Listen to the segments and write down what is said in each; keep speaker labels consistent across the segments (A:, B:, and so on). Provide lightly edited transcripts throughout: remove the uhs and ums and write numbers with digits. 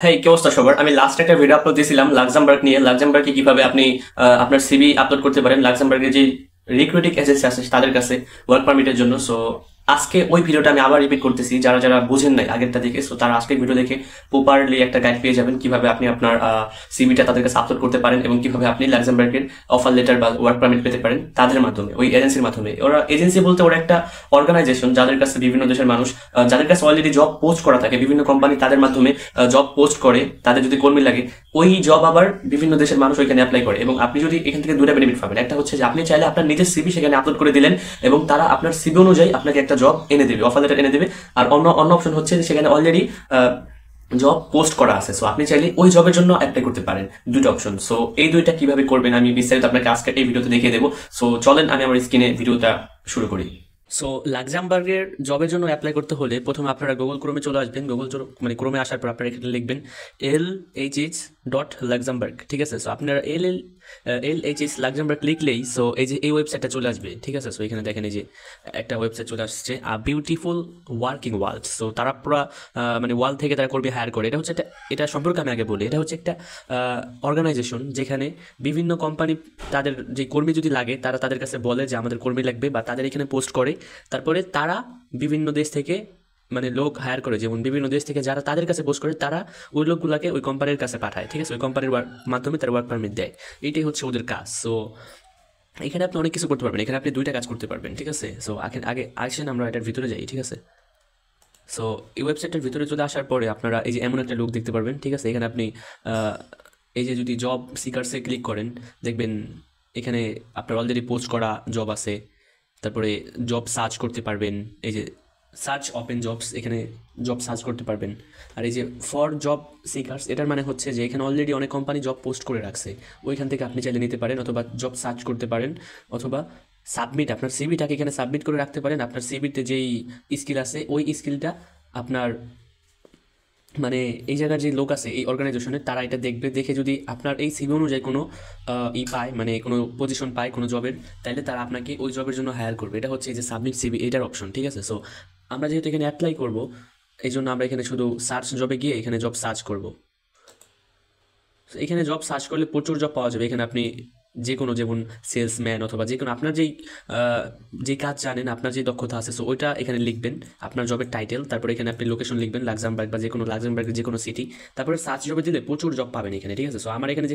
A: হ্যাঁ, কি অবস্থা সবার? আমি লাস্ট একটা ভিডিও আপলোড দিয়েছিলাম লাক্সামবার্গ নিয়ে। লাক্সামবার্গে কিভাবে আপনি আপনার সিভি আপলোড করতে পারেন লাক্সামবার্গের যে রিক্রুটিং এজেন্সি আছে তাদের কাছে ওয়ার্ক পারমিটের জন্য। সো আজকে ওই ভিডিওটা আমি আবার রিপিট করতেছি, যারা যারা বুঝেন নাই আগেরটা দেখে। সো তারা আজকের ভিডিও দেখে প্রপারলি একটা গাইড পেয়ে যাবেন কিভাবে আপনি আপনার সিভিটা তাদের কাছে আপলোড করতে পারেন এবং কিভাবে আপনি লাক্সামবার্গের অফার লেটার বা ওয়ার্ক পারমিট পেতে পারেন তাদের মাধ্যমে, ওই এজেন্সির মাধ্যমে। ওরা এজেন্সি বলতে ওরা একটা অর্গানাইজেশন যাদের কাছে বিভিন্ন দেশের মানুষ, যাদের কাছে অলরেডি জব পোস্ট করা থাকে, বিভিন্ন কোম্পানি তাদের মাধ্যমে জব পোস্ট করে, তাদের যদি কর্মী লাগে ওই জব আবার বিভিন্ন দেশের মানুষ ওইখানে অ্যাপ্লাই করে। এবং আপনি যদি এখান থেকে দুটা বেনিফিট পাবেন, একটা হচ্ছে যে আপনি চাইলে আপনার নিজের সিভি সেখানে আপলোড করে দিলেন এবং তারা আপনার সিভি অনুযায়ী আপনাকে একটা জব এনে দেবে, অফার লেটার এনে দেবে। আর অন্য অন্য অপশন হচ্ছে যে সেখানে অলরেডি জব পোস্ট করা আছে, সো আপনি চাইলে ওই জবের জন্য অ্যাপ্লাই করতে পারেন। দুটো অপশন। সো এই দুইটা কিভাবে করবেন আমি বিস্তারিত আপনাকে আজকে এই ভিডিওতে দেখিয়ে দেবো। সো চলেন আমি আমার স্ক্রিনে ভিডিওটা শুরু করি। সো লাক্সামবার্গের জবের জন্য অ্যাপ্লাই করতে হলে প্রথমে আপনারা গুগল ক্রোমে চলে আসবেন। মানে ক্রোমে আসার পর আপনারা এখানে লিখবেন LHH.Luxembourg, ঠিক আছে? সো আপনারা LHH লাক্সামবার্গ লিখলেই সো এই যে এই ওয়েবসাইটটা চলে আসবে, ঠিক আছে? সো এখানে দেখেন এই যে একটা ওয়েবসাইট চলে আসছে, বিউটিফুল ওয়ার্কিং ওয়ার্ল্ড। সো তারা পুরো মানে ওয়ার্ল্ড থেকে তারা কর্মী হায়ার করে। এটা হচ্ছে একটা, এটা সম্পর্কে আমি আগে বলি, এটা হচ্ছে একটা অর্গানাইজেশন যেখানে বিভিন্ন কোম্পানি তাদের যে কর্মী যদি লাগে তারা তাদের কাছে বলে যে আমাদের কর্মী লাগবে, বা তাদের এখানে পোস্ট করে। তারপরে তারা বিভিন্ন দেশ থেকে মানে লোক হায়ার করে, যেমন বিভিন্ন দেশ থেকে যারা তাদের কাছে পোস্ট করে তারা ওই লোকগুলাকে ওই কোম্পানির কাছে পাঠায়, ঠিক আছে? ওই কোম্পানির মাধ্যমে তারা ওয়ার্ক পারমিট দেয়। এইটাই হচ্ছে ওদের কাজ। সো এখানে আপনি অনেক কিছু করতে পারবেন, এখানে আপনি দুইটা কাজ করতে পারবেন, ঠিক আছে? সো আগে আগে আসেন আমরা এটার ভিতরে যাই, ঠিক আছে? সো এই ওয়েবসাইটের ভিতরে চলে আসার পরে আপনারা এই যে এমন একটা লুক দেখতে পারবেন, ঠিক আছে? এখানে আপনি আহ, এই যে যদি জব সিকার্সে ক্লিক করেন দেখবেন এখানে আপনার অলরেডি পোস্ট করা জব আছে। তারপরে জব সার্চ করতে পারবেন, এই যে সার্চ ওপেন জবস, এখানে জব সার্চ করতে পারবেন। আর এই যে ফর জব সিকার্স, এটার মানে হচ্ছে যে এখানে অলরেডি অনেক কোম্পানি জব পোস্ট করে রাখছে, ওইখান থেকে আপনি চাইলে নিতে পারেন, অথবা জব সার্চ করতে পারেন, অথবা সাবমিট আপনার সিভিটাকে এখানে সাবমিট করে রাখতে পারেন। আপনার সিভিতে যেই স্কিল আছে ওই স্কিলটা আপনার মানে এই জায়গার যে লোক আছে এই অর্গানাইজেশনের তারা এটা দেখবে, দেখে যদি আপনার এই সিভি অনুযায়ী কোনো পায়, মানে কোনো পজিশন পায় কোনো জবের, তাহলে তারা আপনাকে ওই জবের জন্য হায়ার করবে। এটা হচ্ছে এই যে সাবমিট সিভি, এটার অপশন, ঠিক আছে? সো আমরা যেহেতু এখানে অ্যাপ্লাই করব, এই জন্য আমরা এখানে শুধু সার্চ জবে গিয়ে এখানে জব সার্চ করব। এখানে জব সার্চ করলে প্রচুর জব পাওয়া যাবে। এখানে আপনি যে কোনো, যেমন সেলসম্যান অথবা যে কোনো আপনার যে কাজ জানেন, আপনার যে দক্ষতা আছে, সো ওইটা এখানে লিখবেন, আপনার জবের টাইটেল। তারপরে এখানে আপনি লোকেশন লিখবেন লাক্সামবার্গ বা যে কোনো লাক্সামবার্গের যে কোনো সিটি। তারপরে সার্চ জবে দিলে প্রচুর জব পাবেন এখানে, ঠিক আছে? সো আমার এখানে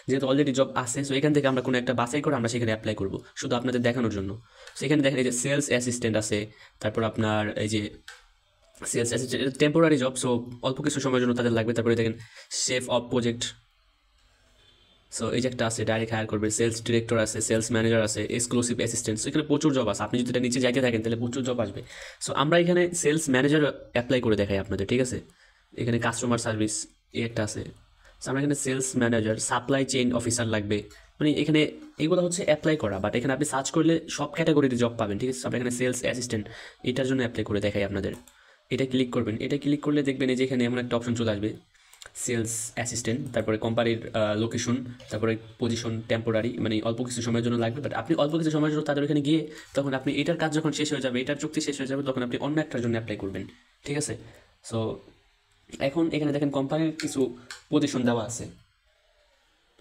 A: যেহেতু অলরেডি জব আছে, সো এখান থেকে আমরা কোনো একটা বাছাই করে আমরা সেখানে অ্যাপ্লাই করবো শুধু আপনাদের দেখানোর জন্য। সেখানে দেখেন এই যে সেলস অ্যাসিস্ট্যান্ট আছে, তারপর আপনার এই যে সেলস অ্যাসিস্ট্যান্ট, এটা টেম্পোরারি জব, সো অল্প কিছু সময়ের জন্য তাদের লাগবে। তারপরে দেখেন শেফ অফ প্রজেক্ট, সো এই যে একটা আছে ডাইরেক্ট হায়ার করবে, সেলস ডিরেক্টর আছে, সেলস ম্যানেজার আছে, এক্সক্লুসিভ অ্যাসিস্ট্যান্ট। সো এখানে প্রচুর জব আছে, আপনি যদি এটা নিচে যাইতে থাকেন তাহলে প্রচুর জব আসবে। সো আমরা এখানে সেলস ম্যানেজার অ্যাপ্লাই করে দেখাই আপনাদের, ঠিক আছে? এখানে কাস্টমার সার্ভিস এই একটা আছে। সো আমরা এখানে sales manager, supply chain officer লাগবে, মানে এখানে এইগুলো হচ্ছে অ্যাপ্লাই করা, বাট এখানে আপনি সার্চ করলে সব ক্যাটাগরিতে জব পাবেন, ঠিক আছে? আমরা এখানে সেলস অ্যাসিস্ট্যান্ট এটার জন্য অ্যাপ্লাই করে দেখাই আপনাদের। এটা ক্লিক করবেন, এটা ক্লিক করলে দেখবেন এই যে এখানে এমন একটা অপশন চলে আসবে, সেলস অ্যাসিস্ট্যান্ট, তারপরে কোম্পানির লোকেশন, তারপরে পজিশন টেম্পোরারি, মানে অল্প কিছু সময়ের জন্য লাগবে। বাট আপনি অল্প কিছু সময়ের জন্য তাদের ওখানে গিয়ে তখন আপনি এটার কাজ যখন শেষ হয়ে যাবে, এটার চুক্তি শেষ হয়ে যাবে, তখন আপনি অন্য একটার জন্য অ্যাপ্লাই করবেন, ঠিক আছে? সো এখন এখানে দেখেন কোম্পানির কিছু পজিশন দেওয়া আছে।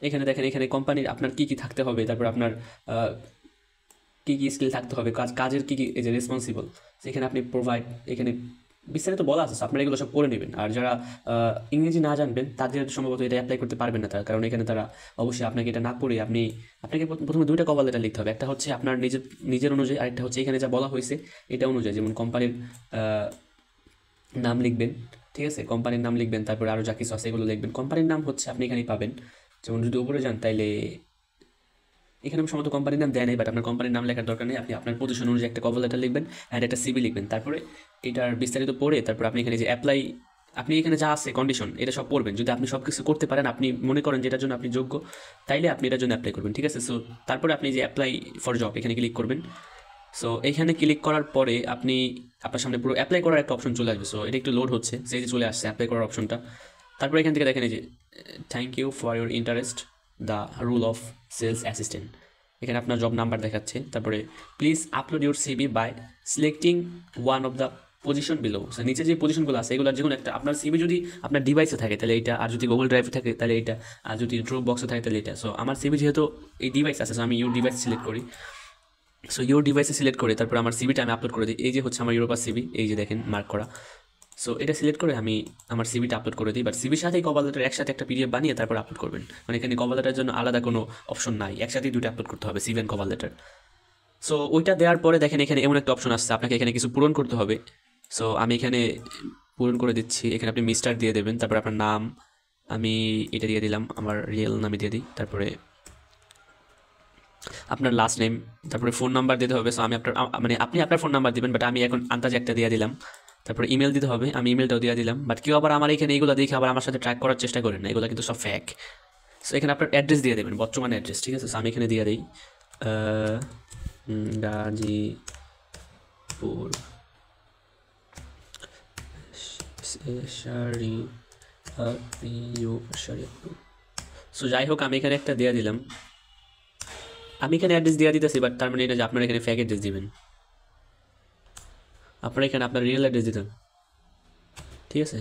A: এখানে দেখেন এখানে কোম্পানির আপনার কী কী থাকতে হবে, তারপর আপনার কী কী স্কিল থাকতে হবে, কাজের কী কী এই যে রেসপন্সিবল, এখানে আপনি প্রোভাইড, এখানে বিস্তারিত বলা আছে। আপনারা এগুলো সব করে নেবেন। আর যারা ইংরেজি না জানবেন তাদের সম্ভবত এটা অ্যাপ্লাই করতে পারবেন না তারা, কারণ এখানে তারা অবশ্যই আপনাকে এটা না পড়ে আপনাকে প্রথমে দুইটা কভার লেটার লিখতে হবে। একটা হচ্ছে আপনার নিজের নিজের অনুযায়ী, আরেকটা হচ্ছে এখানে যা বলা হয়েছে এটা অনুযায়ী, যেমন কোম্পানির নাম লিখবেন, ঠিক আছে? কোম্পানির নাম লিখবেন, তারপরে আরও যা কিছু আছে এগুলো লিখবেন। কোম্পানির নাম হচ্ছে আপনি এখানেই পাবেন, যেমন যদি উপরে যান তাইলে এখানে সম্ভবত কোম্পানির নাম দেয় নাই, বাট আপনার কোম্পানির নাম লেখার দরকার নেই। আপনি আপনার পজিশন অনুযায়ী একটা কভার লেটার লিখবেন অ্যান্ড একটা সিভি লিখবেন। তারপরে এটার বিস্তারিত পড়ে তারপর আপনি এখানে যে অ্যাপ্লাই, আপনি এখানে যা আছে কন্ডিশন এটা সব পড়বেন। যদি আপনি সব কিছু করতে পারেন, আপনি মনে করেন যেটার জন্য আপনি যোগ্য, তাইলে আপনি এটার জন্য অ্যাপ্লাই করবেন, ঠিক আছে? সো তারপরে আপনি যে অ্যাপ্লাই ফর জব এখানে ক্লিক করবেন। সো এখানে ক্লিক করার পরে আপনি, আপনার সামনে পুরো অ্যাপ্লাই করার একটা অপশন চলে আসবে। সো এটা একটু লোড হচ্ছে, সেই যে চলে আসছে অ্যাপ্লাই করার অপশনটা। তারপরে এখান থেকে দেখেন এই যে thank you for your interest, the role of sales assistant. এখানে আপনার জব নাম্বার দেখাচ্ছে। তারপরে please upload your CV by selecting one of the position below, নিচে যে পজিশনগুলো আছে এগুলো যে কোনো একটা, আপনার সিভি যদি আপনার ডিভাইসে থাকে তাহলে এটা, আর যদি গুগল ড্রাইভে থাকে তাহলে এটা, আর যদি ড্রপ বক্সে থাকে তাহলে এটা। সো আমার সিভি যেহেতু এই ডিভাইস আছে, সো আমি ইউর ডিভাইস সিলেক্ট করি। সো ইউর ডিভাইসে সিলেক্ট করে তারপর আমার সিভিটা আমি আপলোড করে দিই। এই যে হচ্ছে আমার ইউরোপাস সিভি, এই যে দেখেন মার্ক করা। সো এটা সিলেক্ট করে আমি আমার সিভিটা আপলোড করে দিই। বাট সিভির সাথেই কভার লেটার একসাথে একটা পিডিএফ বানিয়ে তারপর আপলোড করবেন, মানে এখানে কভার লেটারের জন্য আলাদা কোনো অপশন নাই, একসাথেই দুটো আপলোড করতে হবে, CV and cover letter. So ওইটা দেওয়ার পরে দেখেন এখানে এমন একটা অপশন আসছে, আপনাকে এখানে কিছু পূরণ করতে হবে। সো আমি এখানে পূরণ করে দিচ্ছি। এখানে আপনি মিস্টার দিয়ে দেবেন, তারপর আপনার নাম, আমি এটা দিয়ে দিলাম, আমার রিয়েল নামে দিয়ে দিই, তারপরে আপনার লাস্ট নেম, তারপরে ফোন নাম্বার দিতে হবে। সো আমি আপনার মানে আপনি আপনার ফোন নাম্বার দিবেন, বাট আমি এখন আন্দাজে একটা দিয়ে দিলাম। তারপরে ইমেল দিতে হবে, আমি ইমেলটাও দিয়ে দিলাম। বাট কেউ আবার আমার এখানে এইগুলো দেখে আবার আমার সাথে ট্র্যাক করার চেষ্টা করেন না, এগুলো কিন্তু সব ফ্যাক। সো এখানে আপনার অ্যাড্রেস দিয়ে দেবেন, বর্তমান অ্যাড্রেস, ঠিক আছে। সো আমি এখানে দিয়ে দিই গাজীপুর শরীয়তপুর। সো যাই হোক আমি এখানে একটা দিয়ে দিলাম, আমি এখানে অ্যাড্রেস দিয়ে দিতেছি, বাট তার মানে এটা যে আপনারা এখানে ফ্যাক অ্যাড্রেস দিবেন, আপনারা এখানে আপনার রিয়েল অ্যাড্রেস দিতেন, ঠিক আছে।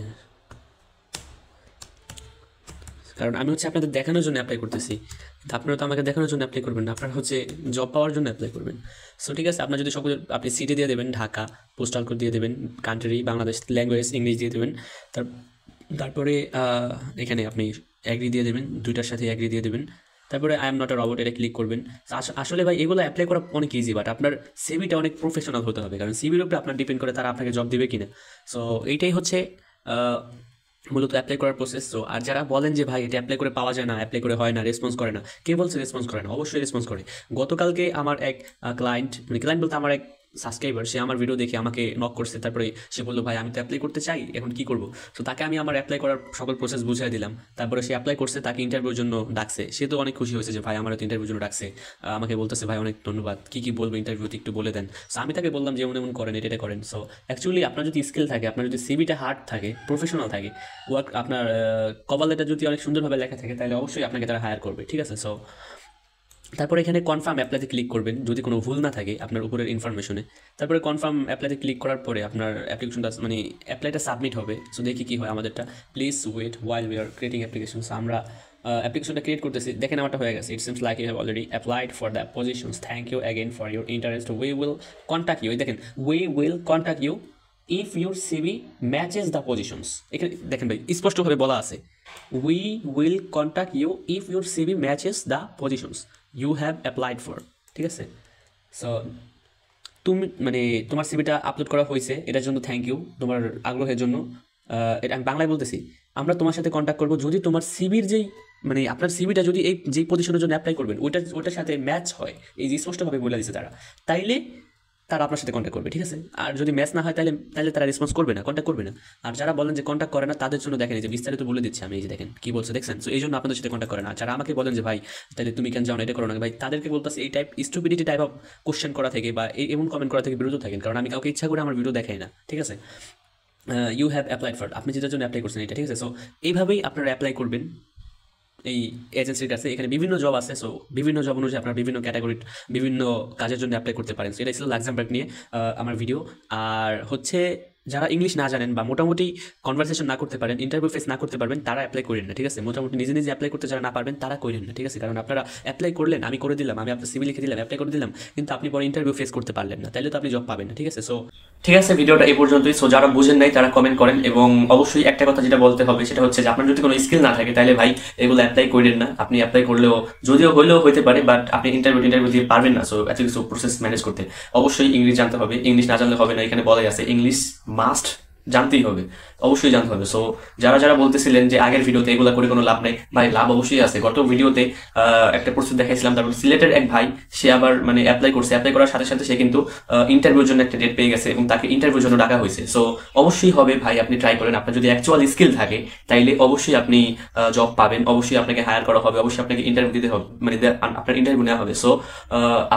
A: কারণ আমি হচ্ছে আপনাদের দেখানোর জন্য অ্যাপ্লাই করতেছি, কিন্তু আপনারা তো আমাকে দেখানোর জন্য অ্যাপ্লাই করবেন না, আপনারা হচ্ছে জব পাওয়ার জন্য অ্যাপ্লাই করবেন। সো ঠিক আছে, আপনার যদি সকল আপনি সিটি দিয়ে দেবেন ঢাকা, পোস্টাল কোড দিয়ে দেবেন, কান্ট্রি বাংলাদেশ, ল্যাঙ্গুয়েজ ইংলিশ দিয়ে দেবেন, তারপরে এখানে আপনি অ্যাগ্রি দিয়ে দেবেন, দুইটার সাথে অ্যাগ্রি দিয়ে দেবেন, তারপরে I am not a robot এটা ক্লিক করবেন। আসলে ভাই এগুলো অ্যাপ্লাই করা অনেক ইজি, বাট আপনার সিভিটা অনেক প্রফেশনাল হতে হবে, কারণ সিভির উপরে আপনার ডিপেন্ড করে তারা আপনাকে জব দিবে কিনা। সো এইটাই হচ্ছে মূলত অ্যাপ্লাই করার প্রসেস। তো আর যারা বলেন যে ভাই এটা অ্যাপ্লাই করে পাওয়া যায় না, অ্যাপ্লাই করে হয় না, রেসপন্স করে না, কে বলছে রেসপন্স করে না? অবশ্যই রেসপন্স করে। গতকালকে আমার এক ক্লায়েন্ট, মানে ক্লায়েন্ট বলতে আমার এক সাবস্ক্রাইবার, সে আমার ভিডিও দেখে আমাকে নক করছে, তারপরে সে বললো ভাই আমি তো অ্যাপ্লাই করতে চাই, এখন কি করবো? তো তাকে আমি আমার অ্যাপ্লাই করার সকল প্রসেস বুঝিয়ে দিলাম, তারপরে সে অ্যাপ্লাই করছে, তাকে ইন্টারভিউর জন্য ডাকছে। সে তো অনেক খুশি হয়েছে যে ভাই আমার তো ইন্টারভিউর জন্য ডাকছে, আমাকে বলতেছে ভাই অনেক ধন্যবাদ, কী বলবো ইন্টারভিউতে একটু বলে দেন। সো আমি তাকে বললাম যে এমন করেন, এটা করেন। সো অ্যাকচুয়ালি আপনার যদি স্কিল থাকে, আপনার যদি সিভিটা হার্ড থাকে, প্রফেশনাল থাকে, ওয়ার্ক আপনার কভার লেটার যদি অনেক সুন্দরভাবে লেখা থাকে, তাহলে অবশ্যই আপনাকে তারা হায়ার করবে, ঠিক আছে। সো তারপরে এখানে কনফার্ম অ্যাপ্লাইতে ক্লিক করবেন যদি কোনো ভুল না থাকে আপনার উপরের ইনফরমেশনে। তারপরে কনফার্ম অ্যাপ্লাইতে ক্লিক করার পরে আপনার অ্যাপ্লিকেশনটা মানে অ্যাপ্লাইটা সাবমিট হবে। সো দেখি কী হয় আমাদেরটা। Please wait while we are creating applications. আমরা অ্যাপ্লিকেশনটা ক্রিয়েট করতেছি, দেখেন আমারটা হয়ে গেছে। It seems like you have already applied for the positions, thank you again for your interest, we will contact you. দেখেন we will contact you if your CV matches the positions. এখানে দেখেন ভাই স্পষ্টভাবে বলা আছে, we will contact you if your CV matches the positions you have applied for, ঠিক আছে। So তুমি মানে তোমার সিভিটা আপলোড করা হয়েছে, এটার জন্য থ্যাংক ইউ, তোমার আগ্রহের জন্য। এটা আমি বাংলায় বলতেছি, আমরা তোমার সাথে কন্ট্যাক্ট করবো যদি তোমার সিভির যেই মানে আপনার সিভিটা যদি এই যেই পজিশনের জন্য অ্যাপ্লাই করবেন ওটার সাথে ম্যাচ হয়, এই যে স্পষ্টভাবে বলে দিচ্ছে তারা, তাইলে তারা আপনার সাথে কন্ট্যাক্ট করবে, ঠিক আছে। আর যদি ম্যাচ না হয় তাহলে তারা রেসপন্স করবে না, কন্ট্যাক্ট করবে না। আর যারা বলেন যে কন্ট্যাক্ট করে না, তাদের জন্য দেখেন এই যে বিস্তারিত বলে দিচ্ছি আমি, এই যে দেখেন কি বলছে, দেখছেন। সো এই জন্য আপনাদের সাথে কন্ট্যাক্ট করে না। যারা আমাকে বলেন যে ভাই তাহলে তুমি কেন যাও না, এটা করো না, ভাই তাদেরকে বলতেছে এই type stupidity type of question করা থেকে বা এমন কমেন্ট করা থেকে বিরত থাকেন, কারণ আমি কাউকে ইচ্ছা করে আমার ভিডিও দেখাই না, ঠিক আছে। ইউ হ্যাভ অ্যাপ্লাইড ফর, আপনি যেটার জন্য অ্যাপ্লাই করছেন এটা, ঠিক আছে। সো এইভাবেই আপনারা অ্যাপ্লাই করবেন এই এজেন্সির কাছে। এখানে বিভিন্ন জব আছে, সো বিভিন্ন জব অনুযায়ী আপনার বিভিন্ন ক্যাটাগরির বিভিন্ন কাজের জন্য অ্যাপ্লাই করতে পারেন। সো এটা ছিল লাক্সেমবার্গ নিয়ে আমার ভিডিও। আর হচ্ছে যারা ইংলিশ না জানেন বা মোটামুটি কনভারসেশন না করতে পারেন, ইন্টারভিউ ফেস না করতে পারবেন, তারা অ্যাপ্লাই করেন না, ঠিক আছে। মোটামুটি নিজে নিজে অ্যাপ্লাই করতে যারা না পারবেন তারা করেন না, ঠিক আছে। কারণ আপনারা অ্যাপ্লাই করলেন, আমি করে দিলাম, আমি আপনার সিভি লিখে দিলাম, অ্যাপ্লাই করে দিলাম, কিন্তু আপনি পরে ইন্টারভিউ ফেস করতে পারলেন না, তাহলে তো আপনি জব পাবেন না, ঠিক আছে। সো ঠিক আছে, ভিডিওটা এই পর্যন্তই। সো যারা বুঝেন নাই তারা কমেন্ট করেন, এবং অবশ্যই একটা কথা যেটা বলতে হবে সেটা হচ্ছে যে আপনার যদি কোনো স্কিল না থাকে তাহলে ভাই এগুলো অ্যাপ্লাই করেন না। আপনি অ্যাপ্লাই করলেও যদিও হলেও হইতে পারে, বাট আপনি ইন্টারভিউ দিয়ে পারবেন না। সো এত কিছু প্রসেস ম্যানেজ করতে অবশ্যই ইংলিশ জানতে হবে, ইংলিশ না জানলে হবে না। এখানে বলাই আছে ইংলিশ মাস্ট জানতেই হবে, অবশ্যই জানতে হবে। সো যারা বলতেছিলেন যে আগের ভিডিওতে এগুলো করে কোনো লাভ নেই, ভাই লাভ অবশ্যই আছে। গত ভিডিওতে একটা প্রস্তুত দেখাইছিলাম, তারপর সিলেটের এক ভাই সে আবার মানে অ্যাপ্লাই করছে, অ্যাপ্লাই করার সাথে সাথে সে কিন্তু ইন্টারভিউর জন্য একটা ডেট পেয়ে গেছে এবং তাকে ইন্টারভিউর জন্য ডাকা হয়েছে। সো অবশ্যই হবে ভাই, আপনি ট্রাই করেন। আপনার যদি অ্যাকচুয়াল স্কিল থাকে তাইলে অবশ্যই আপনি জব পাবেন, অবশ্যই আপনাকে হায়ার করা হবে, অবশ্যই আপনাকে ইন্টারভিউ দিতে হবে, মানে আপনার ইন্টারভিউ নেওয়া হবে। সো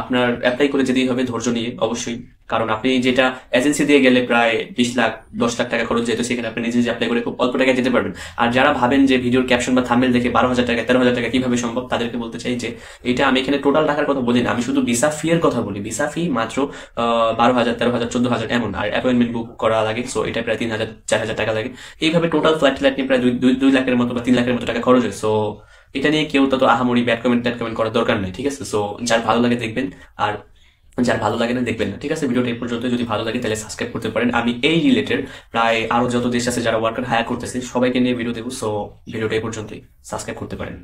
A: আপনার অ্যাপ্লাই করে যেতেই হবে ধৈর্য নিয়ে, অবশ্যই। কারণ আপনি যেটা এজেন্সি দিয়ে গেলে প্রায় 20 লাখ 10 লাখ টাকা খরচ যেত, সেখানে আপনি নিজে অ্যাপ্লাই করে খুব অল্প টাকায় যেতে পারবেন। আর যারা ভাবেন যে ভিডিওর ক্যাপশন বা থাম্বনেল দেখে 12,000 টাকা 13,000 টাকা কিভাবে সম্ভব, তাদেরকে বলতে চাই যে এটা আমি এখানে টোটাল টাকার কথা বলি না, আমি শুধু ভিসা ফি এর কথা বলি। ভিসা ফি মাত্র 12,000 13,000 14,000 এমন, আর অ্যাপয়েন্টমেন্ট বুক করা লাগে, সো এটা প্রায় 3,000 4,000 টাকা লাগে। এইভাবে টোটাল ফ্লাইট নিয়ে প্রায় 2 লাখের মতো বা 3 লাখের মতো টাকা খরচ হয়। সো এটা নিয়ে কেউ তত আহামরি ব্যাড কমেন্ট ট্যাড কমেন্ট করার দরকার নেই, ঠিক আছে? সো যার ভালো লাগে দেখবেন, আর যার ভালো লাগে না দেখবেন না, ঠিক আছে? ভিডিওটা এই পর্যন্ত। যদি ভালো লাগে তাহলে সাবস্ক্রাইব করতে পারেন। আমি এই রিলেটেড প্রায় আরো যত দেশ আছে যারা ওয়ার্কার হায়ার করতেছে সবাইকে নিয়ে ভিডিও দেবো। সো ভিডিওটা এই পর্যন্তই, সাবস্ক্রাইব করতে পারেন।